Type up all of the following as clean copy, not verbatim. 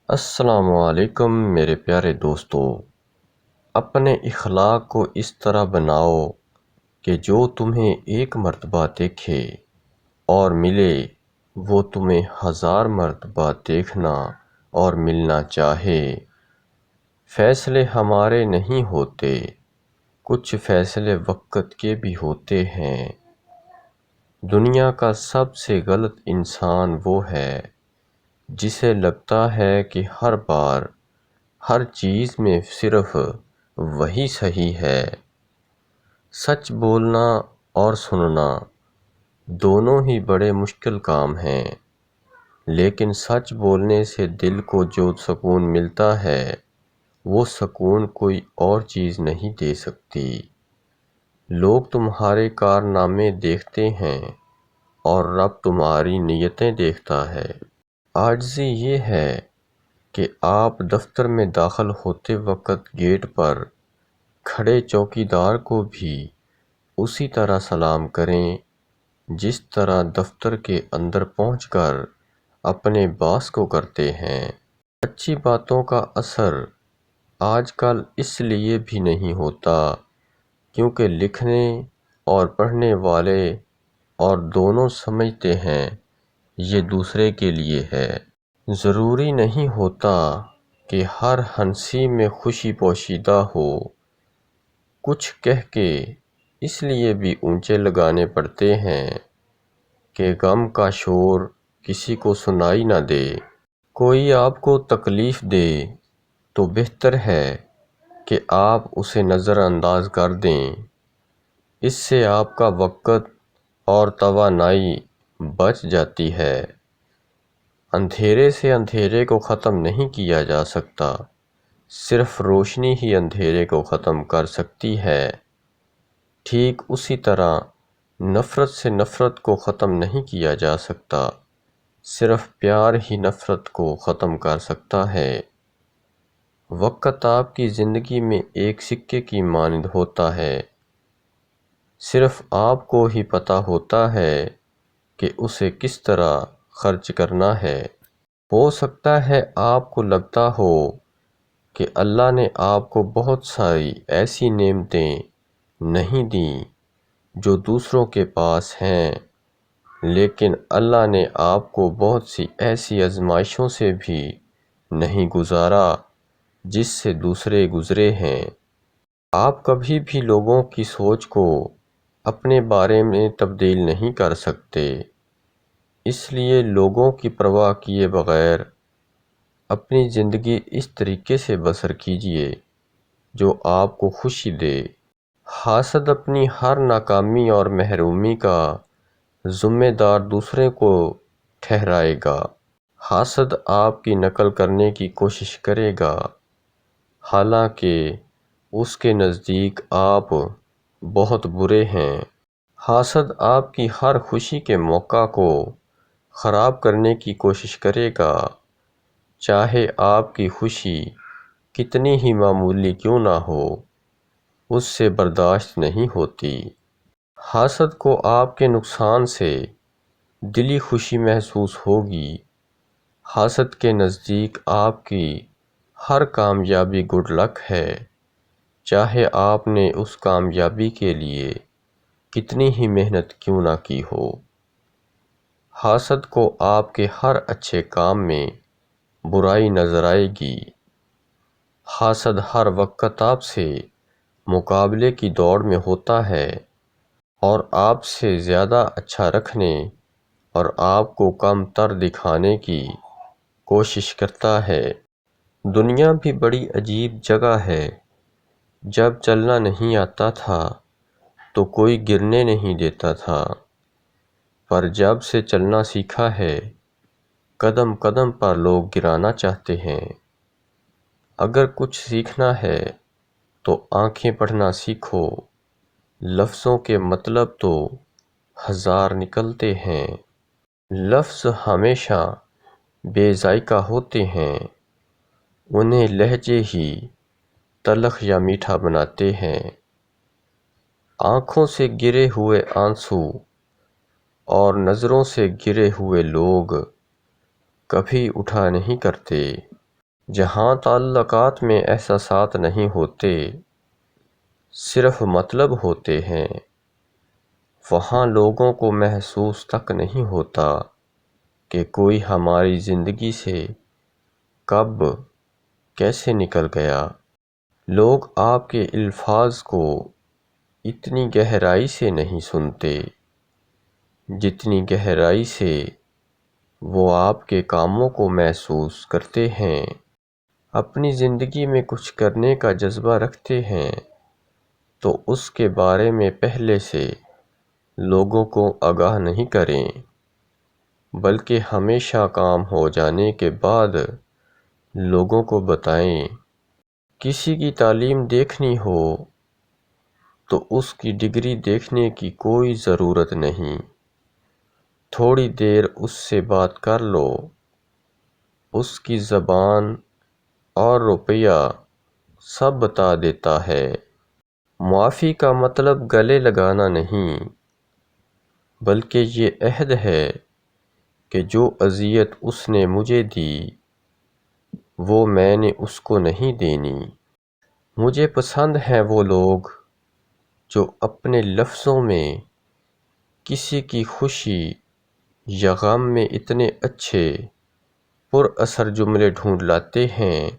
السلام علیکم میرے پیارے دوستو۔ اپنے اخلاق کو اس طرح بناؤ کہ جو تمہیں ایک مرتبہ دیکھے اور ملے وہ تمہیں 1000 مرتبہ دیکھنا اور ملنا چاہے۔ فیصلے ہمارے نہیں ہوتے، کچھ فیصلے وقت کے بھی ہوتے ہیں۔ دنیا کا سب سے غلط انسان وہ ہے جسے لگتا ہے کہ ہر بار ہر چیز میں صرف وہی صحیح ہے۔ سچ بولنا اور سننا دونوں ہی بڑے مشکل کام ہیں، لیکن سچ بولنے سے دل کو جو سکون ملتا ہے وہ سکون کوئی اور چیز نہیں دے سکتی۔ لوگ تمہارے کارنامے دیکھتے ہیں اور رب تمہاری نیتیں دیکھتا ہے۔ عاجزی یہ ہے کہ آپ دفتر میں داخل ہوتے وقت گیٹ پر کھڑے چوکیدار کو بھی اسی طرح سلام کریں جس طرح دفتر کے اندر پہنچ کر اپنے باس کو کرتے ہیں۔ اچھی باتوں کا اثر آج کل اس لیے بھی نہیں ہوتا کیونکہ لکھنے اور پڑھنے والے اور دونوں سمجھتے ہیں یہ دوسرے کے لیے ہے۔ ضروری نہیں ہوتا کہ ہر ہنسی میں خوشی پوشیدہ ہو۔ کچھ کہہ کے اس لیے بھی اونچے لگانے پڑتے ہیں کہ غم کا شور کسی کو سنائی نہ دے۔ کوئی آپ کو تکلیف دے تو بہتر ہے کہ آپ اسے نظر انداز کر دیں۔ اس سے آپ کا وقت اور توانائی بچ جاتی ہے۔ اندھیرے سے اندھیرے کو ختم نہیں کیا جا سکتا، صرف روشنی ہی اندھیرے کو ختم کر سکتی ہے۔ ٹھیک اسی طرح نفرت سے نفرت کو ختم نہیں کیا جا سکتا، صرف پیار ہی نفرت کو ختم کر سکتا ہے۔ وقت آپ کی زندگی میں ایک سکے کی مانند ہوتا ہے، صرف آپ کو ہی پتہ ہوتا ہے کہ اسے کس طرح خرچ کرنا ہے۔ ہو سکتا ہے آپ کو لگتا ہو کہ اللہ نے آپ کو بہت ساری ایسی نعمتیں نہیں دیں جو دوسروں کے پاس ہیں، لیکن اللہ نے آپ کو بہت سی ایسی آزمائشوں سے بھی نہیں گزارا جس سے دوسرے گزرے ہیں۔ آپ کبھی بھی لوگوں کی سوچ کو اپنے بارے میں تبدیل نہیں کر سکتے، اس لیے لوگوں کی پرواہ کیے بغیر اپنی زندگی اس طریقے سے بسر کیجیے جو آپ کو خوشی دے۔ حاسد اپنی ہر ناکامی اور محرومی کا ذمہ دار دوسرے کو ٹھہرائے گا۔ حاسد آپ کی نقل کرنے کی کوشش کرے گا، حالانکہ اس کے نزدیک آپ بہت برے ہیں۔ حاسد آپ کی ہر خوشی کے موقع کو خراب کرنے کی کوشش کرے گا، چاہے آپ کی خوشی کتنی ہی معمولی کیوں نہ ہو، اس سے برداشت نہیں ہوتی۔ حاسد کو آپ کے نقصان سے دلی خوشی محسوس ہوگی۔ حاسد کے نزدیک آپ کی ہر کامیابی گڈ لک ہے، چاہے آپ نے اس کامیابی کے لیے کتنی ہی محنت کیوں نہ کی ہو۔ حاسد کو آپ کے ہر اچھے کام میں برائی نظر آئے گی۔ حاسد ہر وقت آپ سے مقابلے کی دوڑ میں ہوتا ہے اور آپ سے زیادہ اچھا رکھنے اور آپ کو کم تر دکھانے کی کوشش کرتا ہے۔ دنیا بھی بڑی عجیب جگہ ہے۔ جب چلنا نہیں آتا تھا تو کوئی گرنے نہیں دیتا تھا، پر جب سے چلنا سیکھا ہے قدم قدم پر لوگ گرانا چاہتے ہیں۔ اگر کچھ سیکھنا ہے تو آنکھیں پڑھنا سیکھو۔ لفظوں کے مطلب تو 1000 نکلتے ہیں، لفظ ہمیشہ بے ذائقہ ہوتے ہیں، انہیں لہجے ہی تلخ یا میٹھا بناتے ہیں۔ آنکھوں سے گرے ہوئے آنسو اور نظروں سے گرے ہوئے لوگ کبھی اٹھا نہیں کرتے۔ جہاں تعلقات میں احساسات نہیں ہوتے، صرف مطلب ہوتے ہیں، وہاں لوگوں کو محسوس تک نہیں ہوتا کہ کوئی ہماری زندگی سے کب کیسے نکل گیا۔ لوگ آپ کے الفاظ کو اتنی گہرائی سے نہیں سنتے جتنی گہرائی سے وہ آپ کے کاموں کو محسوس کرتے ہیں۔ اپنی زندگی میں کچھ کرنے کا جذبہ رکھتے ہیں تو اس کے بارے میں پہلے سے لوگوں کو آگاہ نہیں کریں، بلکہ ہمیشہ کام ہو جانے کے بعد لوگوں کو بتائیں۔ کسی کی تعلیم دیکھنی ہو تو اس کی ڈگری دیکھنے کی کوئی ضرورت نہیں، تھوڑی دیر اس سے بات کر لو، اس کی زبان اور رویہ سب بتا دیتا ہے۔ معافی کا مطلب گلے لگانا نہیں، بلکہ یہ عہد ہے کہ جو اذیت اس نے مجھے دی وہ میں نے اس کو نہیں دینی۔ مجھے پسند ہیں وہ لوگ جو اپنے لفظوں میں کسی کی خوشی یا غم میں اتنے اچھے پر اثر جملے ڈھونڈ لاتے ہیں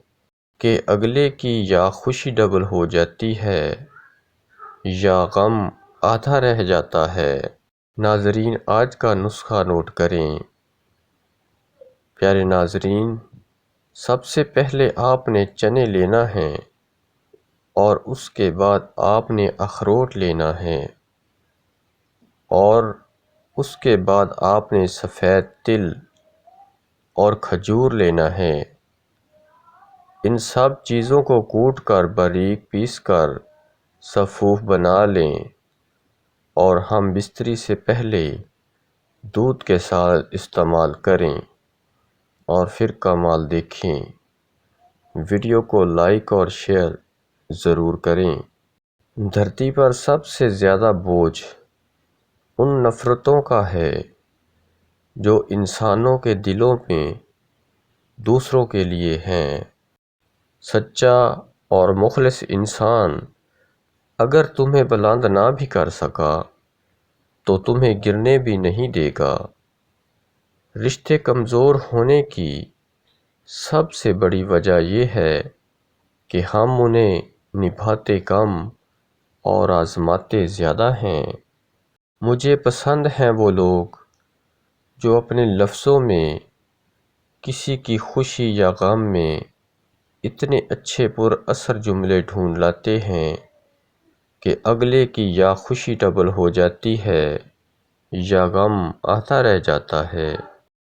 کہ اگلے کی یا خوشی ڈبل ہو جاتی ہے یا غم آدھا رہ جاتا ہے۔ ناظرین، آج کا نسخہ نوٹ کریں۔ پیارے ناظرین، سب سے پہلے آپ نے چنے لینا ہے اور اس کے بعد آپ نے اخروٹ لینا ہے اور اس کے بعد آپ نے سفید تل اور کھجور لینا ہے۔ ان سب چیزوں کو کوٹ کر باریک پیس کر صفوف بنا لیں اور ہم بستری سے پہلے دودھ کے ساتھ استعمال کریں اور پھر کمال دیکھیں۔ ویڈیو کو لائک اور شیئر ضرور کریں۔ دھرتی پر سب سے زیادہ بوجھ ان نفرتوں کا ہے جو انسانوں کے دلوں میں دوسروں کے لیے ہیں۔ سچا اور مخلص انسان اگر تمہیں بلند نہ بھی کر سکا تو تمہیں گرنے بھی نہیں دے گا۔ رشتے کمزور ہونے کی سب سے بڑی وجہ یہ ہے کہ ہم انہیں نبھاتے کم اور آزماتے زیادہ ہیں۔ مجھے پسند ہیں وہ لوگ جو اپنے لفظوں میں کسی کی خوشی یا غم میں اتنے اچھے پر اثر جملے ڈھونڈ لاتے ہیں کہ اگلے کی یا خوشی ڈبل ہو جاتی ہے یا غم آتا رہ جاتا ہے۔